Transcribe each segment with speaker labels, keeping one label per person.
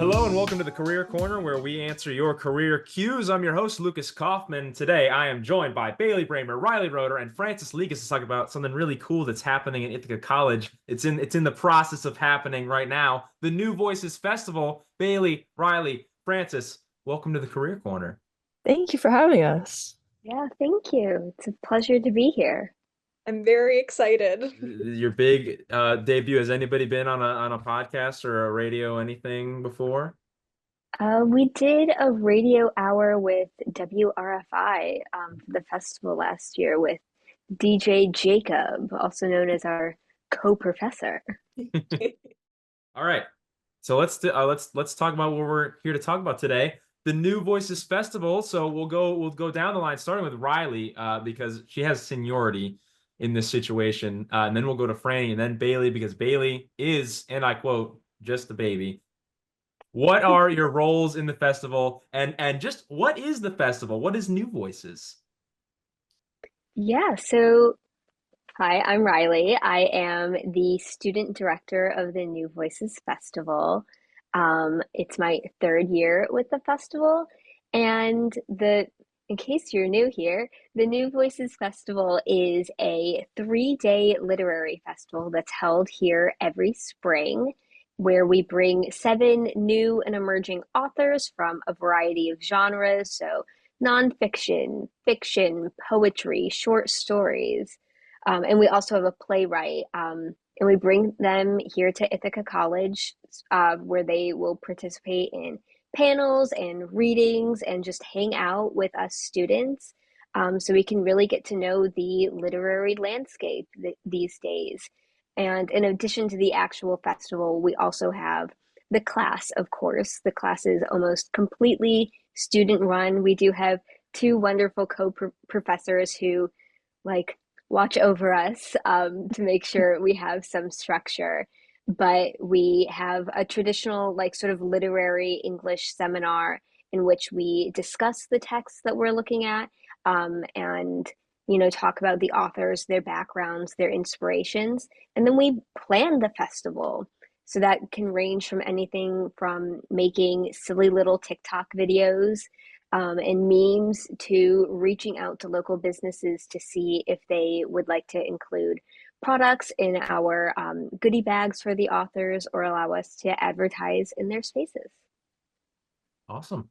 Speaker 1: Hello and welcome to the Career Corner, where we answer your career cues. I'm your host, Lucas Kaufman. Today, I am joined by Bailey Bramer, Riley Rhoder, and Francis Leigus to talk about something really cool that's happening in Ithaca College. It's in the process of happening right now. The New Voices Festival. Bailey, Riley, Francis, welcome to the Career Corner.
Speaker 2: Thank you for having us.
Speaker 3: Yeah, thank you. It's a pleasure to be here.
Speaker 4: I'm very excited.
Speaker 1: Your big debut. Has anybody been on a podcast or a radio anything before?
Speaker 3: We did a radio hour with WRFI for the festival last year with DJ Jacob, also known as our co-professor.
Speaker 1: All right. So let's talk about what we're here to talk about today. The New Voices Festival. So we'll go down the line, starting with Riley, because she has seniority in this situation, and then we'll go to Frannie and then Bailey because Bailey is, and I quote, just a baby. What are your roles in the festival, and just what is the festival? What is New Voices?
Speaker 3: Yeah, so hi, I'm Riley. I am the student director of the New Voices Festival. It's my third year with the festival, and in case you're new here, the New Voices Festival is a 3-day literary festival that's held here every spring, where we bring 7 new and emerging authors from a variety of genres, so nonfiction, fiction, poetry, short stories. And we also have a playwright, and we bring them here to Ithaca College, where they will participate in panels and readings and just hang out with us students, so we can really get to know the literary landscape these days. And in addition to the actual festival, we also have the class, of course. The class is almost completely student run. We do have 2 wonderful co-professors who like watch over us, to make sure we have some structure. But we have a traditional, like, sort of literary English seminar in which we discuss the texts that we're looking at, and talk about the authors, their backgrounds, their inspirations, and then we plan the festival. So that can range from anything from making silly little TikTok videos, and memes, to reaching out to local businesses to see if they would like to include products in our goodie bags for the authors or allow us to advertise in their spaces.
Speaker 1: Awesome.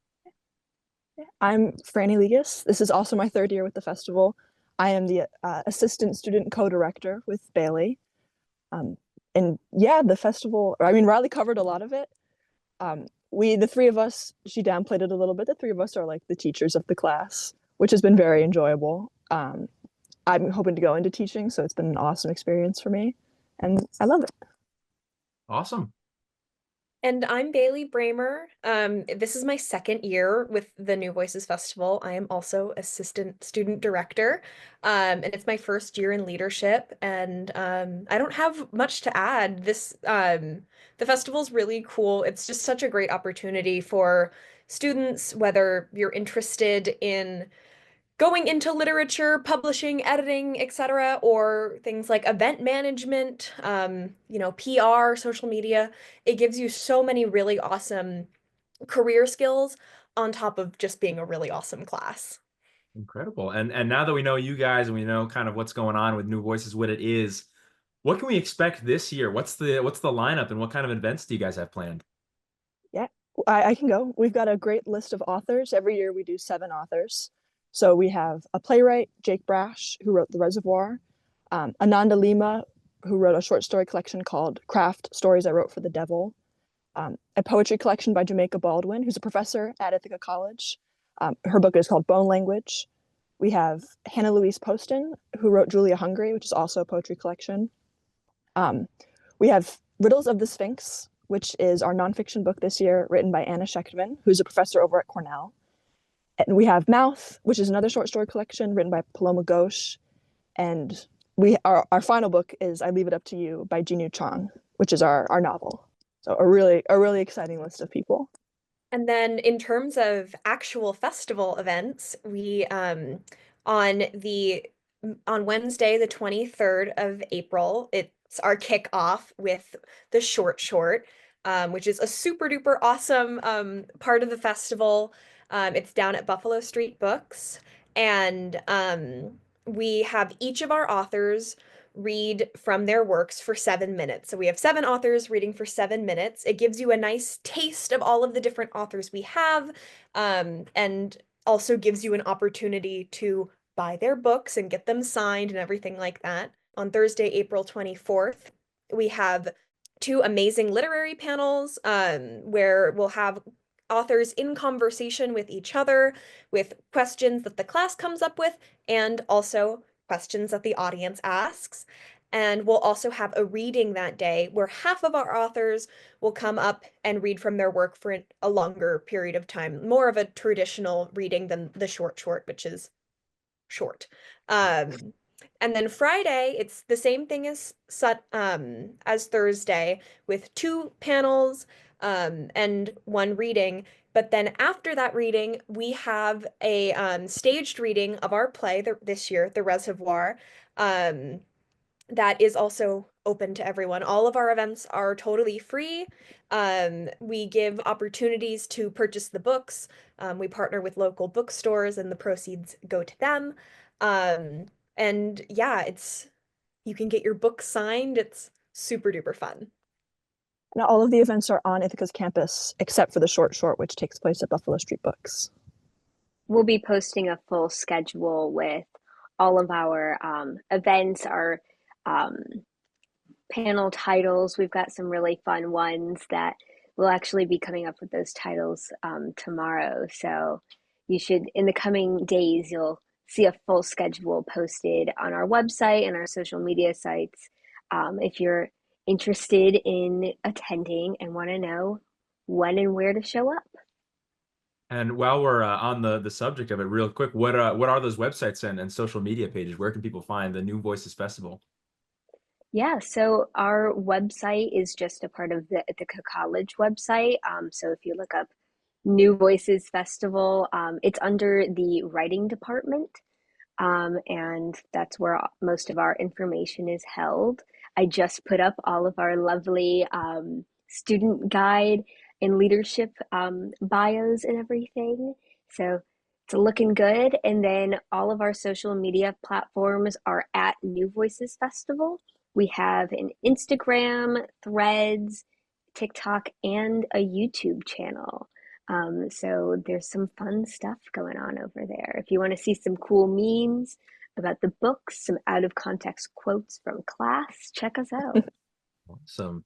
Speaker 2: I'm Frannie Leigus. This is also my third year with the festival. I am the assistant student co-director with Bailey. And yeah, the festival, I mean, Riley covered a lot of it. The 3 of us, she downplayed it a little bit. The 3 of us are like the teachers of the class, which has been very enjoyable. I'm hoping to go into teaching, so it's been an awesome experience for me, and I love it.
Speaker 1: Awesome.
Speaker 4: And I'm Bailey Bramer. This is my second year with the New Voices Festival. I am also assistant student director, and it's my first year in leadership. And I don't have much to add. The festival's really cool. It's just such a great opportunity for students, whether you're interested in going into literature, publishing, editing, etc., or things like event management, PR, social media. It gives you so many really awesome career skills on top of just being a really awesome class.
Speaker 1: Incredible. And now that we know you guys and we know kind of what's going on with New Voices, what it is, what can we expect this year? What's the lineup and what kind of events do you guys have planned?
Speaker 2: Yeah, I can go. We've got a great list of authors. Every year we do 7 authors. So we have a playwright, Jake Brash, who wrote The Reservoir, Ananda Lima, who wrote a short story collection called Craft Stories I Wrote for the Devil, a poetry collection by Jamaica Baldwin, who's a professor at Ithaca College. Her book is called Bone Language. We have Hannah Louise Poston, who wrote Julia Hungry, which is also a poetry collection. We have Riddles of the Sphinx, which is our nonfiction book this year, written by Anna Schechtman, who's a professor over at Cornell. And we have Mouth, which is another short story collection written by Paloma Ghosh. And our final book is I Leave It Up to You by Jinu Chang, which is our novel. So a really exciting list of people.
Speaker 4: And then in terms of actual festival events, we on Wednesday, the 23rd of April, it's our kickoff with the short. which is a super duper awesome part of the festival. It's down at Buffalo Street Books, and we have each of our authors read from their works for 7 minutes. So we have 7 authors reading for 7 minutes. It gives you a nice taste of all of the different authors we have, and also gives you an opportunity to buy their books and get them signed and everything like that. On Thursday, April 24th, we have 2 amazing literary panels where we'll have authors in conversation with each other with questions that the class comes up with and also questions that the audience asks. And we'll also have a reading that day where half of our authors will come up and read from their work for a longer period of time, more of a traditional reading than the short, which is short. And then Friday, it's the same thing as Thursday with 2 panels and 1 reading. But then after that reading, we have a staged reading of our play this year, The Reservoir, that is also open to everyone. All of our events are totally free. We give opportunities to purchase the books. We partner with local bookstores and the proceeds go to them. And yeah, you can get your book signed. It's super duper fun.
Speaker 2: And all of the events are on Ithaca's campus, except for the short, which takes place at Buffalo Street Books.
Speaker 3: We'll be posting a full schedule with all of our events, our panel titles. We've got some really fun ones that we'll actually be coming up with those titles tomorrow. So you should, in the coming days, you'll see a full schedule posted on our website and our social media sites. If you're interested in attending and want to know when and where to show up.
Speaker 1: And while we're on the subject of it, real quick, what are those websites and social media pages? Where can people find the New Voices Festival?
Speaker 3: Yeah, so our website is just a part of the Ithaca College website. So if you look up New Voices Festival, it's under the writing department, and that's where most of our information is held. I just put up all of our lovely student guide and leadership bios and everything. So it's looking good. And then all of our social media platforms are at New Voices Festival. We have an Instagram, Threads, TikTok, and a YouTube channel. So there's some fun stuff going on over there. If you want to see some cool memes about the books, some out of context quotes from class, check us out.
Speaker 1: Awesome.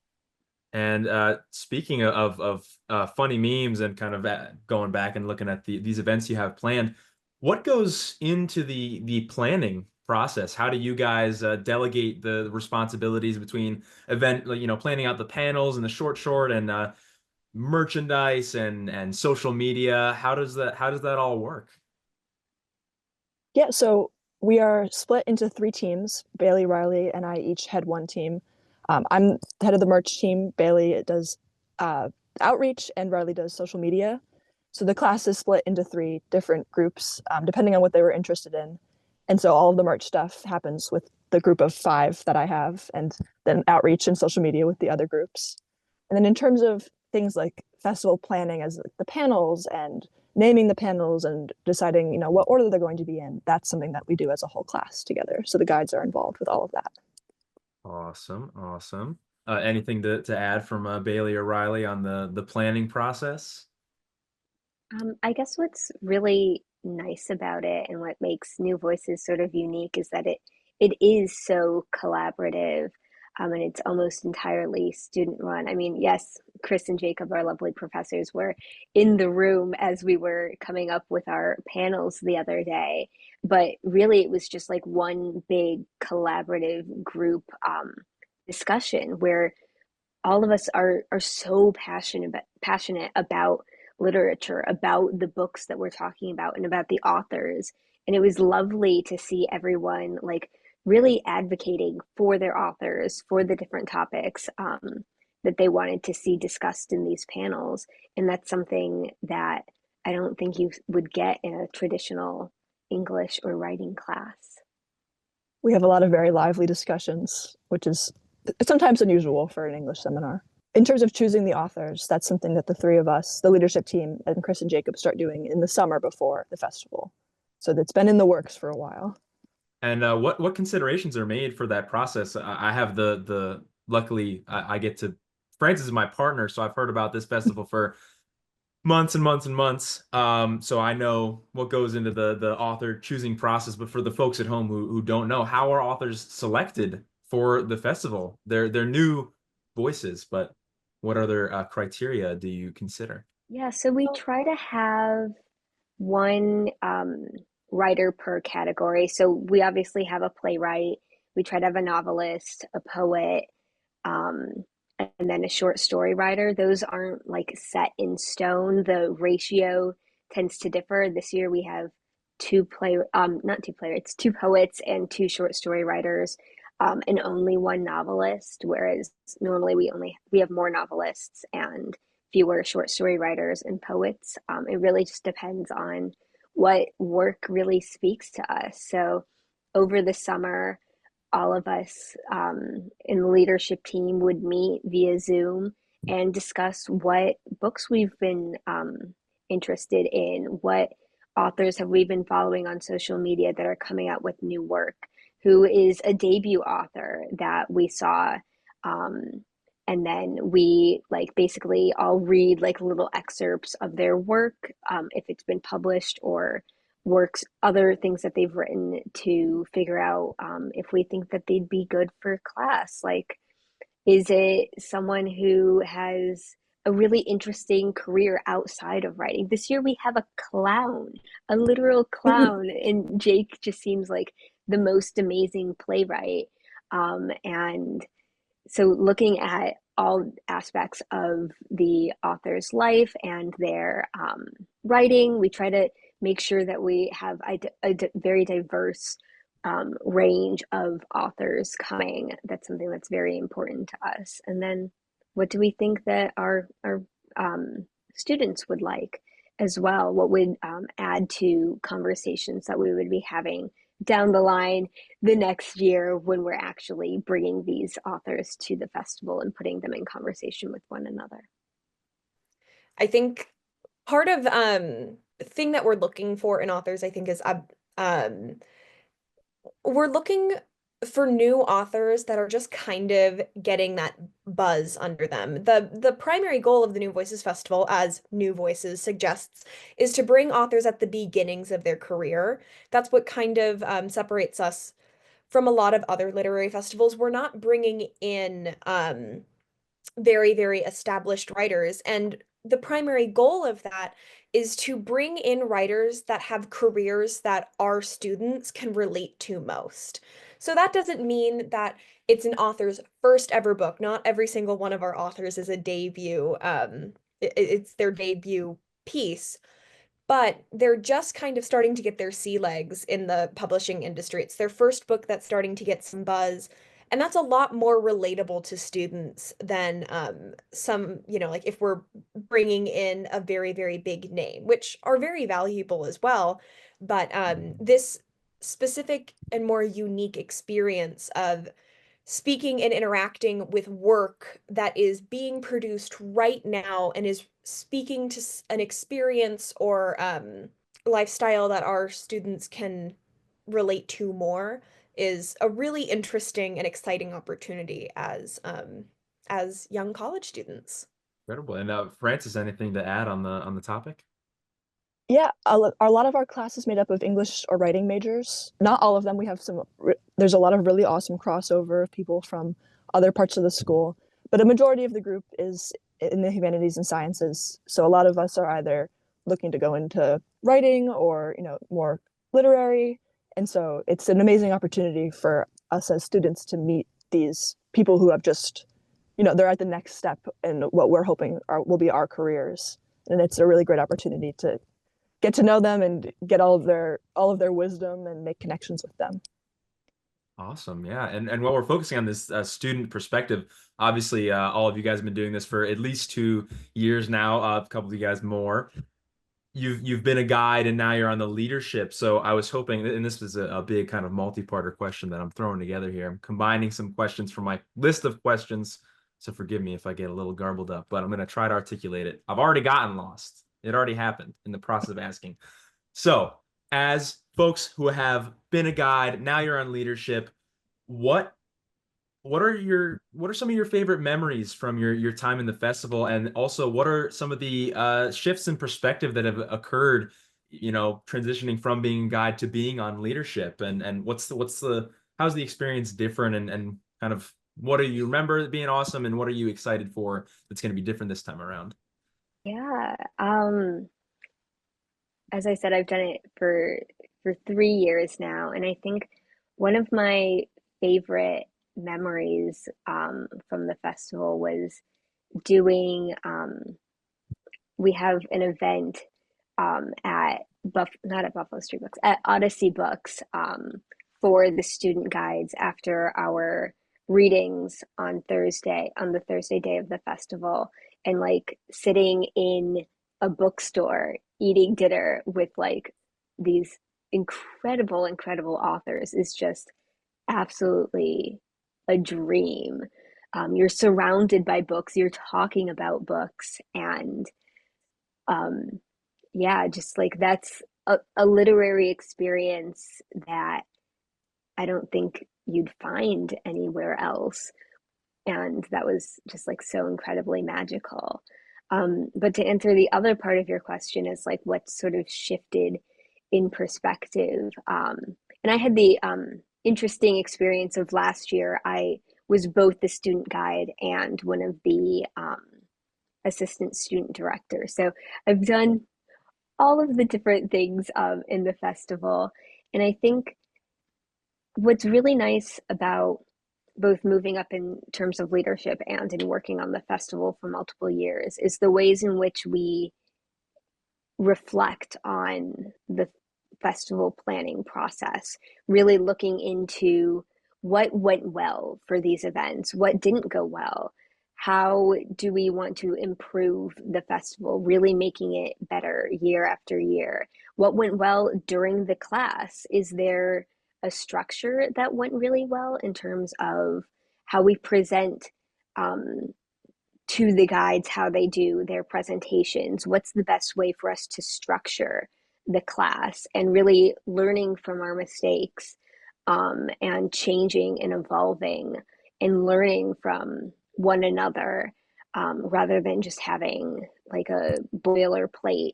Speaker 1: And speaking of funny memes and kind of going back and looking at these events you have planned, what goes into the planning process? How do you guys delegate the responsibilities between planning out the panels and the short and merchandise and social media? How does that all work?
Speaker 2: Yeah, so we are split into 3 teams. Bailey, Riley, and I each head one team. I'm the head of the merch team. Bailey does outreach, and Riley does social media. So the class is split into 3 different groups, depending on what they were interested in. And so all of the merch stuff happens with the group of 5 that I have, and then outreach and social media with the other groups. And then in terms of things like festival planning, as the panels and naming the panels and deciding, what order they're going to be in, that's something that we do as a whole class together. So the guides are involved with all of that.
Speaker 1: Awesome. Anything to add from Bailey or Riley on the planning process?
Speaker 3: I guess what's really nice about it and what makes New Voices sort of unique is that it is so collaborative, and it's almost entirely student run. I mean, yes, Chris and Jacob, our lovely professors, were in the room as we were coming up with our panels the other day, but really it was just like one big collaborative group discussion where all of us are so passionate about literature, about the books that we're talking about and about the authors. And it was lovely to see everyone like really advocating for their authors, for the different topics that they wanted to see discussed in these panels. And that's something that I don't think you would get in a traditional English or writing class.
Speaker 2: We have a lot of very lively discussions, which is sometimes unusual for an English seminar. in terms of choosing the authors, that's something that the three of us, the leadership team, and Chris and Jacob start doing in the summer before the festival. So that's been in the works for a while.
Speaker 1: And what considerations are made for that process? I have the luckily I get to Francis is my partner, so I've heard about this festival for months and months and months. So I know what goes into the author choosing process. But for the folks at home who don't know, how are authors selected for the festival? They're new voices, but what other criteria do you consider?
Speaker 3: Yeah, so we try to have one writer per category. So we obviously have a playwright, we try to have a novelist, a poet, um, and then a short story writer. Those aren't like set in stone. The ratio tends to differ. This year we have not two playwrights, two poets and two short story writers, and only one novelist. Whereas normally we have more novelists and fewer short story writers and poets. It really just depends on what work really speaks to us. So over the summer, all of us in the leadership team would meet via Zoom and discuss what books we've been interested in, what authors have we been following on social media that are coming out with new work, who is a debut author that we saw. And then we like basically all read like little excerpts of their work, if it's been published, or works, other things that they've written, to figure out if we think that they'd be good for class. Like, is it someone who has a really interesting career outside of writing? This year we have a clown, a literal clown, and Jake just seems like the most amazing playwright. And so looking at all aspects of the author's life and their writing, we try to make sure that we have a very diverse range of authors coming. That's something that's very important to us. And then what do we think that our students would like as well? What would add to conversations that we would be having down the line the next year when we're actually bringing these authors to the festival and putting them in conversation with one another?
Speaker 4: I think part of thing that we're looking for in authors, I think, is we're looking for new authors that are just kind of getting that buzz under them. The primary goal of the New Voices Festival, as New Voices suggests, is to bring authors at the beginnings of their career. That's what kind of separates us from a lot of other literary festivals. We're not bringing in very, very established writers. And the primary goal of that is to bring in writers that have careers that our students can relate to most. So that doesn't mean that it's an author's first ever book. Not every single one of our authors is a debut. It's their debut piece, but they're just kind of starting to get their sea legs in the publishing industry. It's their first book that's starting to get some buzz. And that's a lot more relatable to students than some, like if we're bringing in a very, very big name, which are very valuable as well. But this specific and more unique experience of speaking and interacting with work that is being produced right now and is speaking to an experience or lifestyle that our students can relate to more is a really interesting and exciting opportunity as young college students.
Speaker 1: Incredible. And Francis, anything to add on the topic?
Speaker 2: Yeah, a lot of our class is made up of English or writing majors. Not all of them. We have there's a lot of really awesome crossover of people from other parts of the school, but a majority of the group is in the humanities and sciences. So a lot of us are either looking to go into writing or, more literary. And so it's an amazing opportunity for us as students to meet these people who have just, they're at the next step in what we're hoping will be our careers. And it's a really great opportunity to get to know them and get all of their wisdom and make connections with them.
Speaker 1: Awesome. Yeah. And while we're focusing on this student perspective, obviously all of you guys have been doing this for at least 2 years now, a couple of you guys more. You've been a guide and now you're on the leadership. So I was hoping, and this was a big kind of multi-parter question that I'm throwing together here. I'm combining some questions from my list of questions So forgive me if I get a little garbled up, but I'm going to try to articulate it. I've already gotten lost. It already happened in the process of asking. So, as folks who have been a guide, now you're on leadership, what what are some of your favorite memories from your time in the festival? And also, what are some of the shifts in perspective that have occurred, transitioning from being a guide to being on leadership? And what's the how's the experience different, and kind of what do you remember being awesome, and what are you excited for that's going to be different this time around?
Speaker 3: Yeah. As I said, I've done it for 3 years now, and I think one of my favorite memories from the festival was doing. We have an event at not at Buffalo Street Books, at Odyssey Books, for the student guides after our readings on the Thursday day of the festival, and like sitting in a bookstore eating dinner with like these incredible authors is just absolutely a dream. You're surrounded by books, you're talking about books, and um, yeah, just like that's a literary experience that I don't think you'd find anywhere else. And that was just like so incredibly magical. But to answer the other part of your question is like what sort of shifted in perspective. And I had the interesting experience of last year. I was both the student guide and one of the assistant student directors. So I've done all of the different things in the festival. And I think what's really nice about both moving up in terms of leadership and in working on the festival for multiple years is the ways in which we reflect on the festival planning process, really looking into what went well for these events, what didn't go well, how do we want to improve the festival, really making it better year after year, what went well during the class, is there a structure that went really well in terms of how we present um, to the guides, how they do their presentations, what's the best way for us to structure the class, and really learning from our mistakes, and changing and evolving and learning from one another, rather than just having like a boilerplate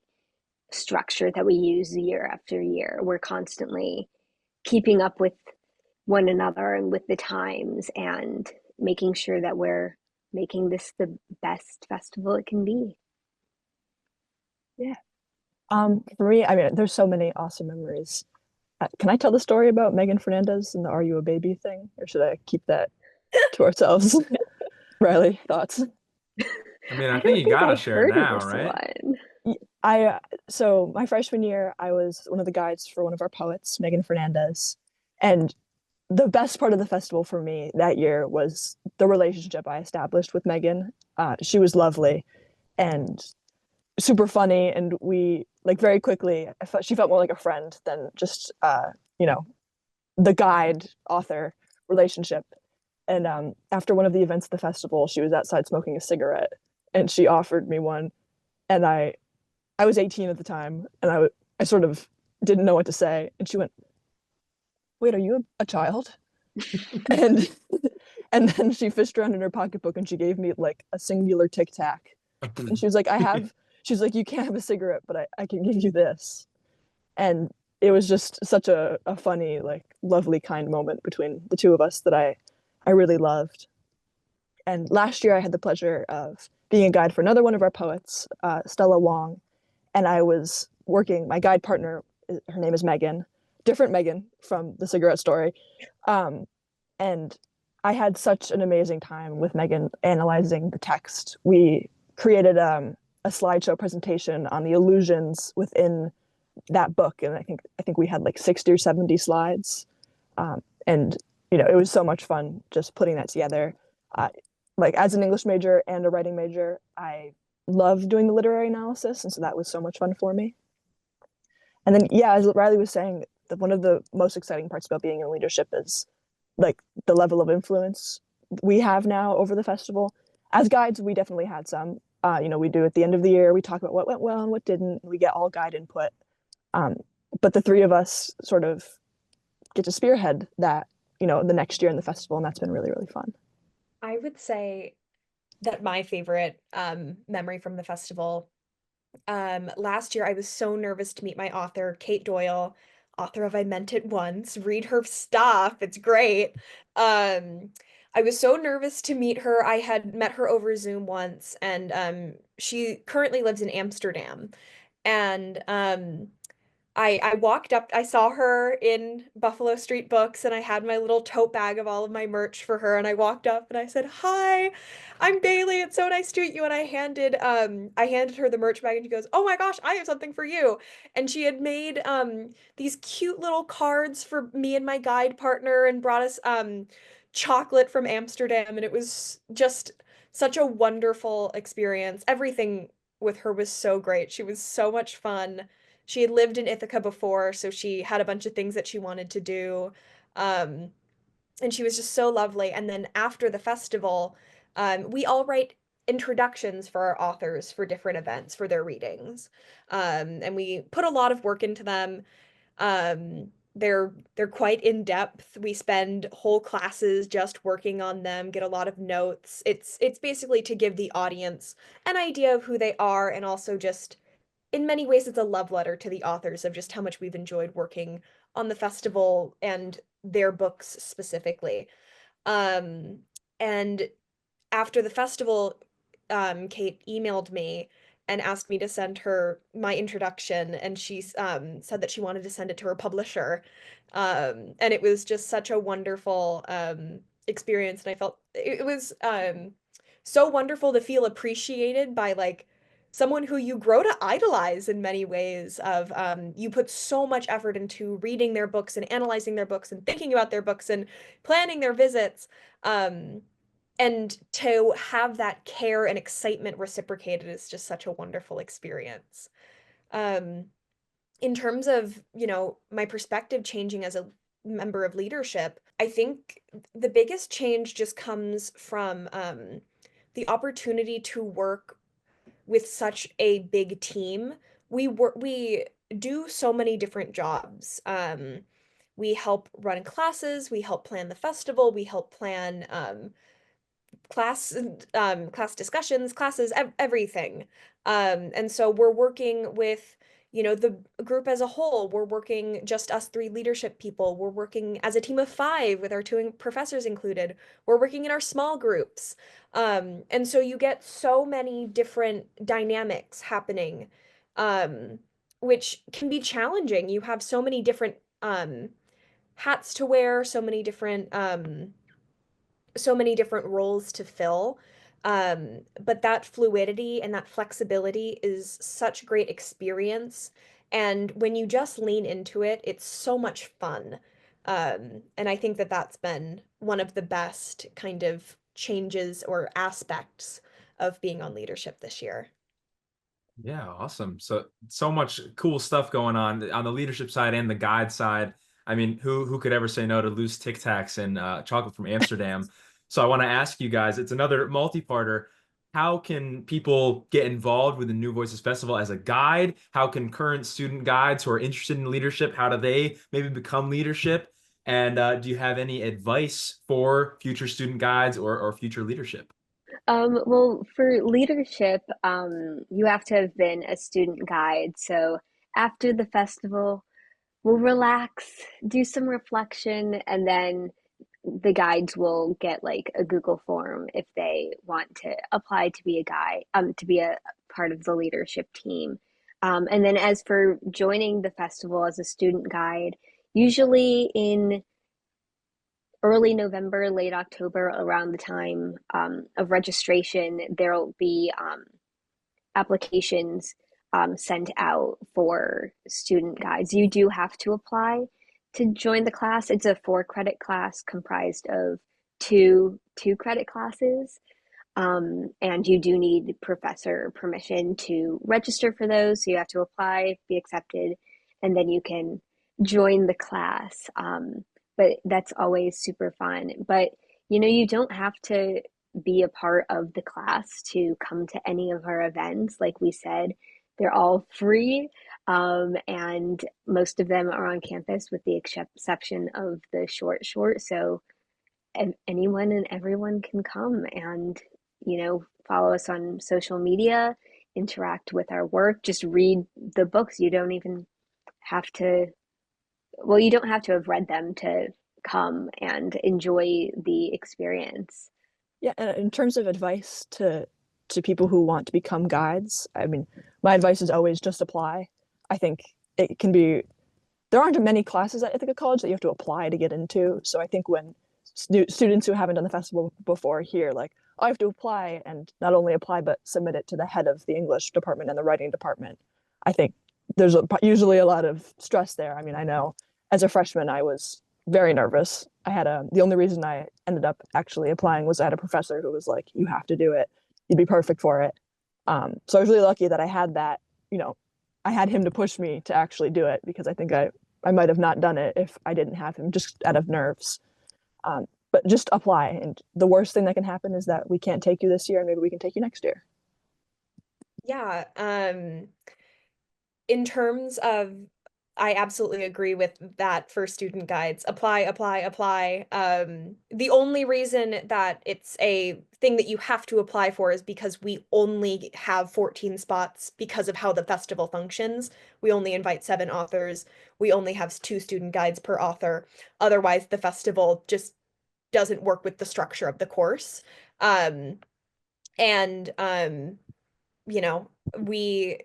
Speaker 3: structure that we use year after year. We're constantly keeping up with one another and with the times and making sure that we're making this the best festival it can be.
Speaker 2: Yeah. For me, I mean, there's so many awesome memories. Can I tell the story about Megan Fernandez and the "Are You a Baby" thing, or should I keep that to ourselves? Riley, thoughts?
Speaker 1: I mean, I
Speaker 3: I
Speaker 1: think
Speaker 3: don't
Speaker 1: you
Speaker 3: think
Speaker 1: gotta
Speaker 3: I
Speaker 1: share
Speaker 3: heard
Speaker 1: now,
Speaker 3: this
Speaker 1: right?
Speaker 3: one.
Speaker 2: So my freshman year, I was one of the guides for one of our poets, Megan Fernandez, and the best part of the festival for me that year was the relationship I established with Megan. She was lovely and super funny, and we like very quickly. She felt more like a friend than just you know the guide author relationship. And after one of the events at the festival, she was outside smoking a cigarette, and she offered me one, and I was 18 at the time, and I sort of didn't know what to say, and she went, "Wait, are you a child?" and and then she fished around in her pocketbook and she gave me like a singular Tic Tac, and she was like, she's like, "You can't have a cigarette, but I can give you this." And it was just such a funny, like lovely, kind moment between the two of us that I really loved. And last year I had the pleasure of being a guide for another one of our poets, Stella Wong, and I was working, my guide partner, her name is Megan, different Megan from the cigarette story. And I had such an amazing time with Megan analyzing the text. We created a slideshow presentation on the illusions within that book, and I think we had like 60 or 70 slides, and it was so much fun just putting that together. Like as an English major and a writing major, I love doing the literary analysis, and so that was so much fun for me. And then, yeah, as Riley was saying, one of the most exciting parts about being in leadership is like the level of influence we have now over the festival. As guides, we definitely had some. We do at the end of the year, we talk about what went well and what didn't. We get all guide input. But the three of us sort of get to spearhead that, the next year in the festival, and that's been really, really fun.
Speaker 4: I would say that my favorite memory from the festival, last year I was so nervous to meet my author, Kate Doyle, author of I Meant It Once. Read her stuff, it's great. I was so nervous to meet her. I had met her over Zoom once, and she currently lives in Amsterdam. And I walked up, I saw her in Buffalo Street Books, and I had my little tote bag of all of my merch for her, and I walked up and I said, "Hi, I'm Bailey. It's so nice to meet you." And I handed her the merch bag, and she goes, "Oh my gosh, I have something for you." And she had made these cute little cards for me and my guide partner, and brought us chocolate from Amsterdam, and it was just such a wonderful experience. Everything with her was so great. She was so much fun. She had lived in Ithaca before, so she had a bunch of things that she wanted to do. Um, and she was just so lovely. And then after the festival, we all write introductions for our authors for different events for their readings. And we put a lot of work into them. They're quite in depth. We spend whole classes just working on them, get a lot of notes. It's basically to give the audience an idea of who they are, and also just in many ways it's a love letter to the authors of just how much we've enjoyed working on the festival and their books specifically. And after the festival, Kate emailed me and asked me to send her my introduction, and she said that she wanted to send it to her publisher. And it was just such a wonderful experience, and I felt it was so wonderful to feel appreciated by like someone who you grow to idolize in many ways of you put so much effort into reading their books and analyzing their books and thinking about their books and planning their visits. And to have that care and excitement reciprocated is just such a wonderful experience. Um, in terms of, my perspective changing as a member of leadership, I think the biggest change just comes from the opportunity to work with such a big team. We do so many different jobs. We help run classes, we help plan the festival, we help plan class discussions, classes, everything. And so we're working with, the group as a whole. We're working just us three leadership people. We're working as a team of five with our two professors included. We're working in our small groups. And so you get so many different dynamics happening, which can be challenging. You have so many different hats to wear, so many different roles to fill. But that fluidity and that flexibility is such great experience. And when you just lean into it, it's so much fun. And I think that that's been one of the best kind of changes or aspects of being on leadership this year.
Speaker 1: Yeah, awesome. So much cool stuff going on the leadership side and the guide side. I mean, who could ever say no to loose Tic Tacs and chocolate from Amsterdam? So I want to ask you guys, it's another multi-parter. How can people get involved with the New Voices Festival as a guide? How can current student guides who are interested in leadership, how do they maybe become leadership? And do you have any advice for future student guides or future leadership?
Speaker 3: Well, for leadership, you have to have been a student guide. So after the festival, we'll relax, do some reflection, and then the guides will get like a Google form if they want to apply to be a guide, to be a part of the leadership team. And then as for joining the festival as a student guide, usually in early November, late October, around the time of registration, there'll be applications sent out for student guides. You do have to apply to join the class. It's a 4 credit class comprised of two credit classes. And you do need professor permission to register for those. So you have to apply, be accepted, and then you can join the class. But that's always super fun. But you don't have to be a part of the class to come to any of our events. Like we said, they're all free, and most of them are on campus with the exception of the short. So anyone and everyone can come and, follow us on social media, interact with our work, just read the books. You don't even have to, well, you don't have to have read them to come and enjoy the experience.
Speaker 2: Yeah, and in terms of advice to people who want to become guides, I mean, my advice is always just apply. I think it can be there aren't many classes at Ithaca College that you have to apply to get into. So I think when students who haven't done the festival before hear like, oh, I have to apply and not only apply but submit it to the head of the English department and the writing department, I think there's usually a lot of stress there. I mean, I know as a freshman I was very nervous. I had the only reason I ended up actually applying was I had a professor who was like, you have to do it. You'd be perfect for it. So I was really lucky that I had that, you know, I had him to push me to actually do it because I think I might have not done it if I didn't have him just out of nerves. But just apply. And the worst thing that can happen is that we can't take you this year and maybe we can take you next year.
Speaker 4: Yeah, in terms of, I absolutely agree with that for student guides. Apply, apply, apply. The only reason that it's a thing that you have to apply for is because we only have 14 spots because of how the festival functions. We only invite 7 authors. We only have 2 student guides per author. Otherwise, the festival just doesn't work with the structure of the course. Um, and you know, we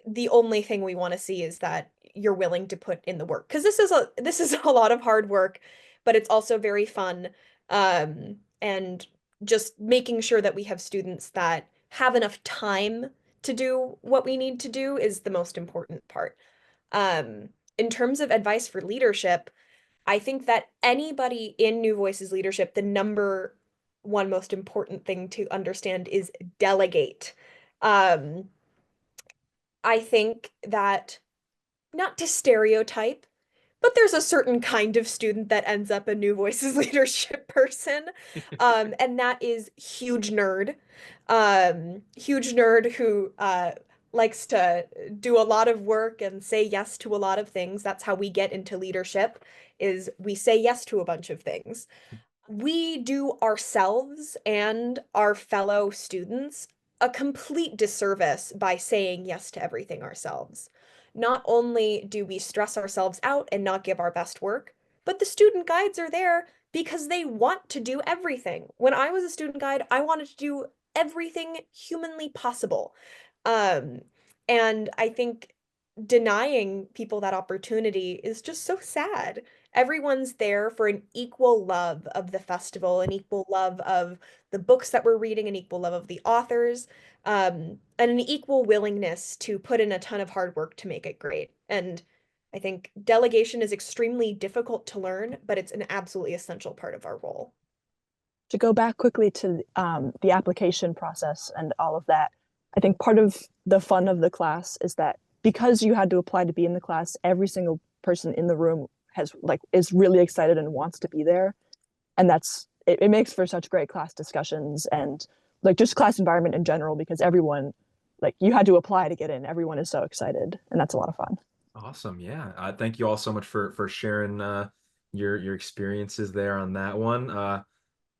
Speaker 4: the only thing we want to see is that you're willing to put in the work because this is a lot of hard work, but it's also very fun. And just making sure that we have students that have enough time to do what we need to do is the most important part. In terms of advice for leadership, I think that anybody in New Voices leadership, the number one most important thing to understand is delegate. Um, I think that, not to stereotype, but there's a certain kind of student that ends up a New Voices leadership person. And that is huge nerd. Huge nerd who likes to do a lot of work and say yes to a lot of things. That's how we get into leadership, is we say yes to a bunch of things. We do ourselves and our fellow students a complete disservice by saying yes to everything ourselves. Not only do we stress ourselves out and not give our best work, but the student guides are there because they want to do everything. When I was a student guide, I wanted to do everything humanly possible. Um, and I think denying people that opportunity is just so sad. Everyone's there for an equal love of the festival, an equal love of the books that we're reading, an equal love of the authors, and an equal willingness to put in a ton of hard work to make it great. And I think delegation is extremely difficult to learn, but it's an absolutely essential part of our role.
Speaker 2: To go back quickly to the application process and all of that, I think part of the fun of the class is that because you had to apply to be in the class, every single person in the room is really excited and wants to be there, and it makes for such great class discussions and like just class environment in general because everyone like you had to apply to get in. Everyone is so excited, and that's a lot of fun.
Speaker 1: Awesome. Yeah. Thank you all so much for sharing your experiences there on that one.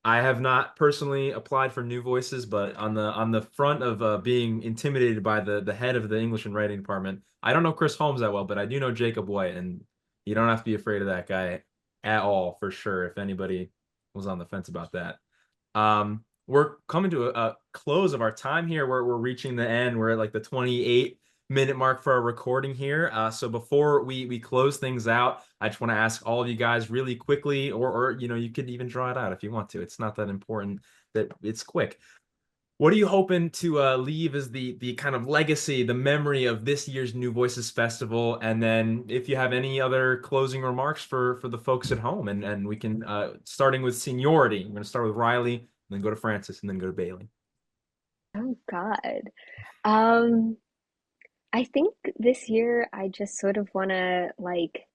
Speaker 1: I have not personally applied for New Voices, but on the front of being intimidated by the head of the English and Writing department, I don't know Chris Holmes that well, but I do know Jacob White, and you don't have to be afraid of that guy at all, for sure, if anybody was on the fence about that. We're coming to a close of our time here. We're reaching the end. We're at like the 28-minute mark for our recording here. So before we close things out, I just want to ask all of you guys really quickly, or you could even draw it out if you want to. It's not that important that it's quick. What are you hoping to leave as the kind of legacy, the memory of this year's New Voices Festival? And then if you have any other closing remarks for the folks at home, and we can starting with seniority. We're going to start with Riley, then go to Francis, and then go to Bailey.
Speaker 3: Oh God. Um, I think this year I just sort of want to like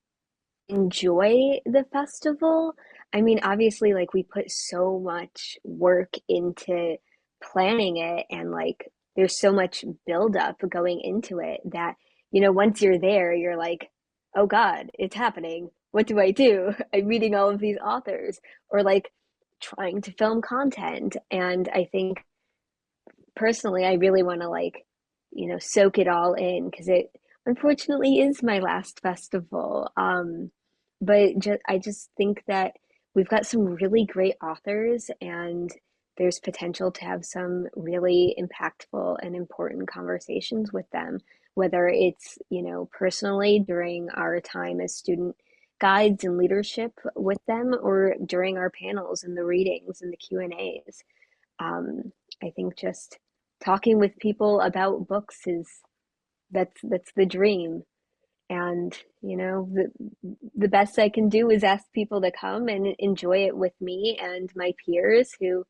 Speaker 3: enjoy the festival. I mean, obviously, like we put so much work into planning it, and like there's so much buildup going into it that, once you're there, you're like, oh God, it's happening. What do I do? I'm reading all of these authors, or like trying to film content. And I think personally, I really want to like, soak it all in because it unfortunately is my last festival. But I just think that we've got some really great authors, and there's potential to have some really impactful and important conversations with them, whether it's, personally during our time as student guides and leadership with them, or during our panels and the readings and the Q&As. I think just talking with people about books is that's the dream. And the best I can do is ask people to come and enjoy it with me and my peers, who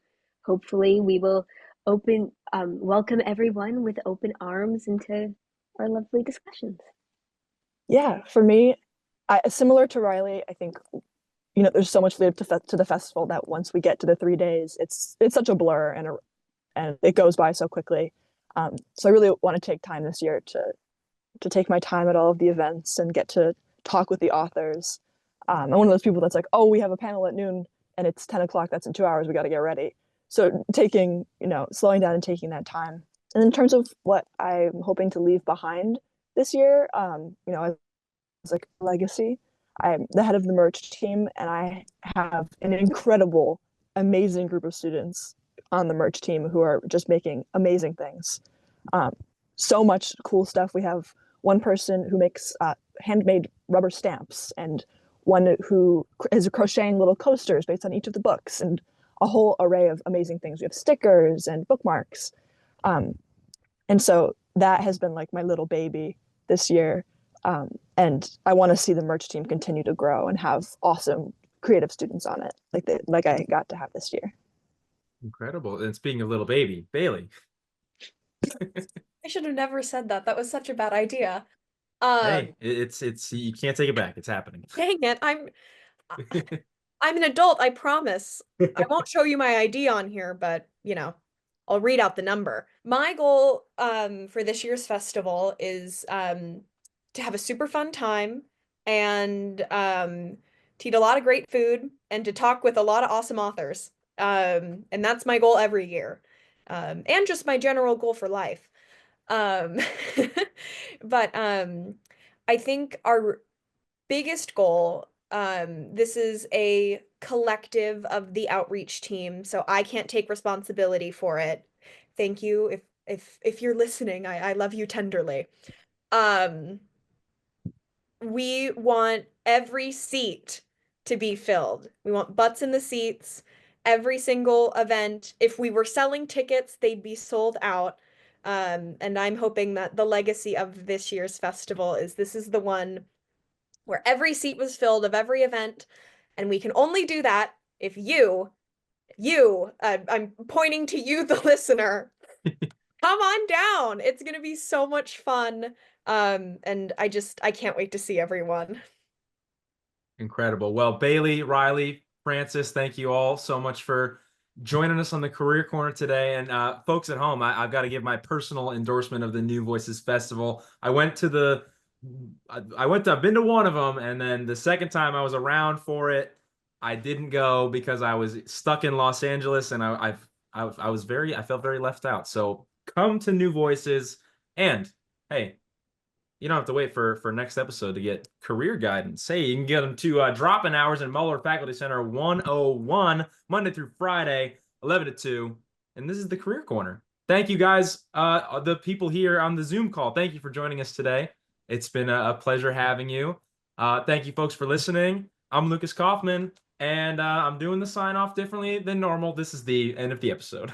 Speaker 3: hopefully we will welcome everyone with open arms into our lovely discussions.
Speaker 2: Yeah, for me, similar to Riley, I think there's so much lead up to the festival that once we get to the 3 days, it's such a blur, and it goes by so quickly. So I really want to take time this year to take my time at all of the events and get to talk with the authors. I'm one of those people that's like, oh, we have a panel at noon and it's 10 o'clock. That's in 2 hours. We got to get ready. So slowing down and taking that time. And in terms of what I'm hoping to leave behind this year, as like a legacy, I'm the head of the merch team, and I have an incredible, amazing group of students on the merch team who are just making amazing things. So much cool stuff. We have one person who makes handmade rubber stamps, and one who is crocheting little coasters based on each of the books, and a whole array of amazing things. We have stickers and bookmarks. And so that has been like my little baby this year. And I want to see the merch team continue to grow and have awesome creative students on it, like I got to have this year.
Speaker 1: Incredible. And speaking of little baby, Bailey.
Speaker 4: I should have never said that. That was such a bad idea.
Speaker 1: Hey, it's you can't take it back. It's happening.
Speaker 4: Dang it. I'm an adult, I promise. I won't show you my ID on here, but I'll read out the number. My goal for this year's festival is to have a super fun time, and to eat a lot of great food, and to talk with a lot of awesome authors. And that's my goal every year. And just my general goal for life. Um, but I think our biggest goal, this is a collective of the outreach team, so I can't take responsibility for it. Thank you if you're listening. I love you tenderly. We want every seat to be filled. We want butts in the seats. Every single event, if we were selling tickets, they'd be sold out. And I'm hoping that the legacy of this year's festival is this is the one where every seat was filled of every event. And we can only do that if I'm pointing to you, the listener, come on down. It's going to be so much fun. And I can't wait to see everyone.
Speaker 1: Incredible. Well, Bailey, Riley, Francis, thank you all so much for joining us on the Career Corner today. And folks at home, I've got to give my personal endorsement of the New Voices Festival. I've been to one of them, and then the second time I was around for it, I didn't go because I was stuck in Los Angeles, and I felt very left out. So come to New Voices, and hey, you don't have to wait for next episode to get career guidance. Hey, you can get them to drop-in hours in Muller Faculty Center 101, Monday through Friday, 11 to 2. And this is the Career Corner. Thank you guys, the people here on the Zoom call. Thank you for joining us today. It's been a pleasure having you. Thank you, folks, for listening. I'm Lucas Kaufman, and I'm doing the sign-off differently than normal. This is the end of the episode.